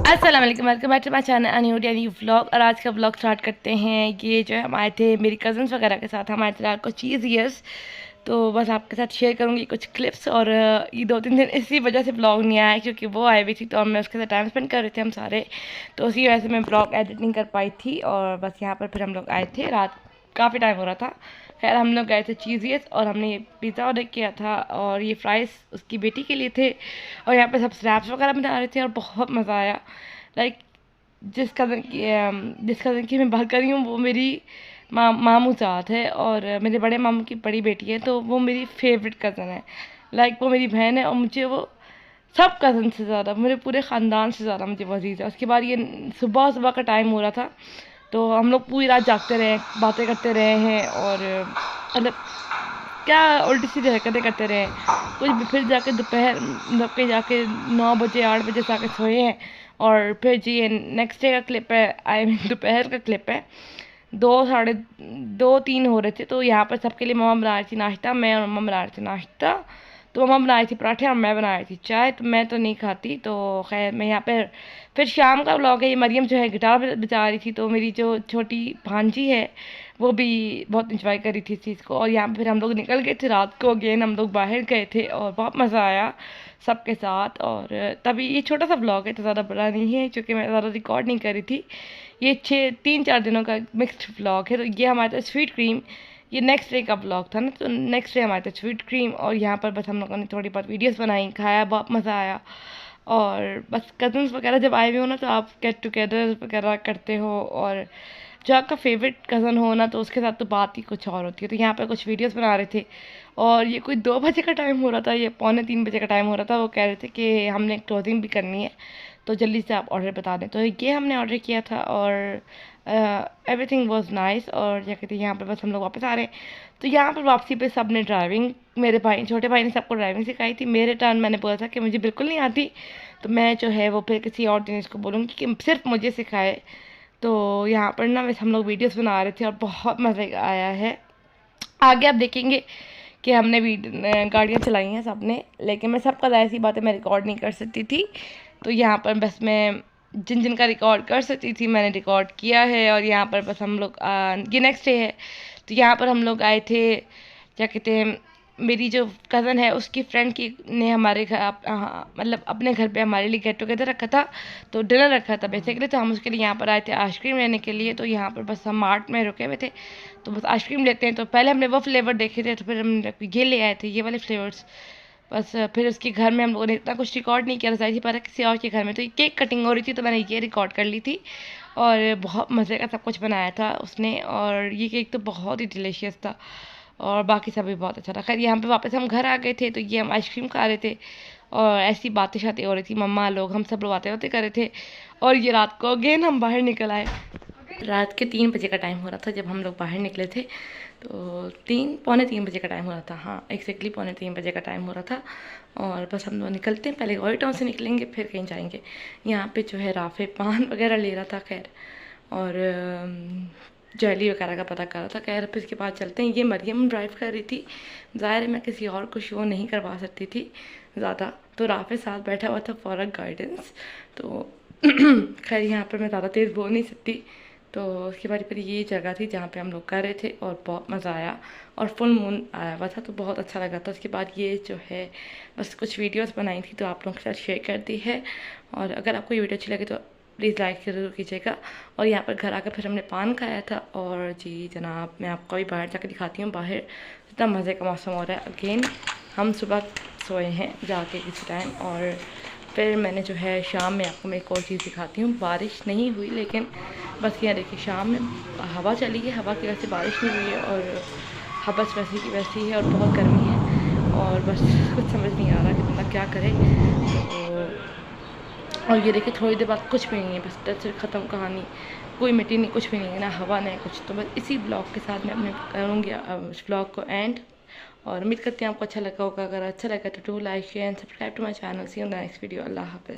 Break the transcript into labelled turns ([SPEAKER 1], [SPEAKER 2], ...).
[SPEAKER 1] अस्सलाम वालेकुम, welcome back to my channel a new vlog. और आज का व्लॉग स्टार्ट करते हैं। ये जो है हम आए थे मेरी कज़न्स वगैरह के साथ, हम आए थे रात को चीज़ ईयर्स। तो बस आपके साथ शेयर करूँगी कुछ क्लिप्स। और ये 2-3 दिन इसी वजह से व्लॉग नहीं आया क्योंकि वो आई हुई थी तो मैं उसके साथ टाइम स्पेंड कर रहे थे हम सारे। तो उसी वजह से मैं व्लॉग एडिट नहीं कर पाई थी। और बस यहाँ पर फिर हम लोग आए थे, रात काफ़ी टाइम हो रहा था। खैर हम लोग गए थे चीज़ियस और हमने ये पिज़्ज़ा ऑर्डर किया था और ये फ्राइज़ उसकी बेटी के लिए थे। और यहाँ पे सब स्नैप्स वगैरह बना रहे थे और बहुत मज़ा आया। लाइक जिस कज़न की मैं बात कर रही हूँ वो मेरी मामू साथ है और मेरे बड़े मामू की बड़ी बेटी है, तो वो मेरी फेवरेट कज़न है। लाइक वो मेरी बहन है और मुझे वो सब कज़न से ज़्यादा, मेरे पूरे ख़ानदान से ज़्यादा मुझे वो अज़ीज़ है। उसके बाद ये सुबह सुबह का टाइम हो रहा था तो हम लोग पूरी रात जागते रहे, बातें करते रहे हैं और मतलब क्या उल्टी सीधी हरकतें करते रहे। कुछ फिर जाके दोपहर मतलब के जाके 9 बजे 8 बजे जाके सोए हैं। और फिर जी ये नेक्स्ट डे का क्लिप है, आई मीन दोपहर का क्लिप है। 2 साढ़े 2 3 हो रहे थे तो यहाँ पर सबके लिए मम्मा बना रही थी नाश्ता, मैं और मम्मा बना रही थी नाश्ता। तो मम्मा बना रही थी पराठे और मैं बना रही थी चाय, तो मैं तो नहीं खाती। तो खैर मैं यहाँ पर फिर शाम का व्लॉग है। ये मरियम जो है गिटार बजा रही थी, तो मेरी जो छोटी भांजी है वो भी बहुत इंजॉय कर रही थी इस चीज़ को। और यहाँ पे फिर हम लोग निकल गए थे रात को, अगेन हम लोग बाहर गए थे और बहुत मज़ा आया सबके साथ। और तभी ये छोटा सा व्लॉग है तो ज़्यादा बड़ा नहीं है क्योंकि मैं ज़्यादा रिकॉर्ड नहीं कर रही थी। ये 3-4 दिनों का मिक्स्ड व्लॉग है। तो ये हमारे पास स्वीट क्रीम, ये नेक्स्ट डे का व्लॉग था ना, तो नेक्स्ट डे हमारे पास स्वीट क्रीम। और यहाँ पर बस हम लोगों ने थोड़ी बहुत वीडियोस बनाई, खाया, बहुत मज़ा आया। और बस कज़न्स वगैरह जब आए हुए हो ना तो आप गेट टुगेदर वगैरह करते हो और जो आपका फेवरेट कज़न हो ना तो उसके साथ तो बात ही कुछ और होती है। तो यहाँ पर कुछ वीडियोस बना रहे थे और ये कोई 2 बजे का टाइम हो रहा था, ये पौने 3 बजे का टाइम हो रहा था। वो कह रहे थे कि हमने क्लोजिंग भी करनी है तो जल्दी से आप ऑर्डर बता दें। तो ये हमने ऑर्डर किया था और एवरीथिंग वाज नाइस। और क्या कहते हैं यहाँ पर बस हम लोग वापस आ रहे हैं। तो यहाँ पर वापसी पे सब ने ड्राइविंग, मेरे भाई छोटे भाई ने सबको ड्राइविंग सिखाई थी। मेरे टर्न मैंने बोला था कि मुझे बिल्कुल नहीं आती, तो मैं जो है वो फिर किसी और दिन इसको बोलूँगी कि सिर्फ मुझे सिखाए। तो यहाँ पर ना वैसे हम लोग वीडियोस बना रहे थे और बहुत मज़ा आया है। आगे आप देखेंगे कि हमने गाड़ियाँ चलाई हैं सबने, लेकिन मैं सबका ज़ाहिर सी बात है मैं रिकॉर्ड नहीं कर सकती थी। तो यहाँ पर बस मैं जिन जिन का रिकॉर्ड कर सकती थी मैंने रिकॉर्ड किया है। और यहाँ पर बस हम लोग ये नेक्स्ट डे है तो यहाँ पर हम लोग आए थे, क्या कहते हैं, मेरी जो कज़न है उसकी फ्रेंड की ने हमारे घर मतलब अपने घर पे हमारे लिए गेट टुगेदर रखा था, तो डिनर रखा था बेसिकली। तो हम उसके लिए यहाँ पर आए थे आइसक्रीम लेने के लिए। तो यहाँ पर बस हम मार्ट में रुके हुए थे तो बस आइसक्रीम लेते हैं। तो पहले हमने वो फ्लेवर देखे थे तो फिर हम ये ले आए थे, ये वाले फ्लेवर्स। बस फिर उसके घर में हम लोगों ने इतना कुछ रिकॉर्ड नहीं किया था, जाहिर पर किसी और के घर में। तो ये केक कटिंग हो रही थी तो मैंने ये रिकॉर्ड कर ली थी और बहुत मज़े का सब कुछ बनाया था उसने। और ये केक तो बहुत ही डिलीशियस था और बाकी सब भी बहुत अच्छा था। खैर यहाँ पे वापस हम घर आ गए थे तो ये हम आइसक्रीम खा रहे थे और ऐसी बातें शातें हो रही थी, मम्मा लोग हम सब लोग बातें बातें कर रहे थे। और ये रात को अगेन हम बाहर निकल आए। रात के 3 बजे का टाइम हो रहा था जब हम लोग बाहर निकले थे। तो पौने तीन बजे का टाइम हो रहा था, हाँ एग्जैक्टली पौने 3 बजे का टाइम हो रहा था। और बस हम लोग निकलते हैं, पहले गौरी टाउन से निकलेंगे फिर कहीं जाएंगे। यहाँ पे जो है राफे पान वगैरह ले रहा था खैर, और ज्वेलरी वगैरह का पता कर रहा था। खैर फिर इसके बाद चलते हैं। ये मरियम ड्राइव कर रही थी, ज़ाहिर है मैं किसी और को शो नहीं करवा सकती थी ज़्यादा, तो राफे साथ बैठा हुआ था फॉर अ गाइडेंस। तो खैर यहाँ पर मैं ज़्यादा तेज़ बोल नहीं सकती। तो उसके बाद फिर ये जगह थी जहाँ पे हम लोग कर रहे थे और बहुत मज़ा आया और फुल मून आया हुआ था तो बहुत अच्छा लगा था। उसके बाद ये जो है बस कुछ वीडियोस बनाई थी तो आप लोगों के साथ शेयर कर दी है। और अगर आपको ये वीडियो अच्छी लगे तो प्लीज़ लाइक ज़रूर कीजिएगा। और यहाँ पर घर आकर फिर हमने पान खाया था। और जी जनाब मैं आपको अभी बाहर जाकर दिखाती हूँ, बाहर इतना मज़े का मौसम हो रहा है। अगेन हम सुबह सोए हैं जाके किसी टाइम और फिर मैंने जो है शाम में आपको मैं एक और चीज़ दिखाती हूँ। बारिश नहीं हुई लेकिन बस यहाँ देखिए शाम में हवा चली है, हवा की वजह से बारिश नहीं हुई है और हवा वैसी की वैसी है और बहुत गर्मी है और बस कुछ समझ नहीं आ रहा कि बंदा क्या करे। तो और ये देखिए थोड़ी देर बाद कुछ भी नहीं है, बस टच ख़त्म कहानी, कोई मिट्टी नहीं, कुछ भी नहीं है, ना हवा ना कुछ। तो बस इसी ब्लॉग के साथ मैं अपने करूँगी इस ब्लॉग को एंड। और उम्मीद करते हैं आपको अच्छा लगा होगा। अगर अच्छा लगा तो do like share and subscribe to my channel. See you in the next video. अल्लाह हाफ़िज़।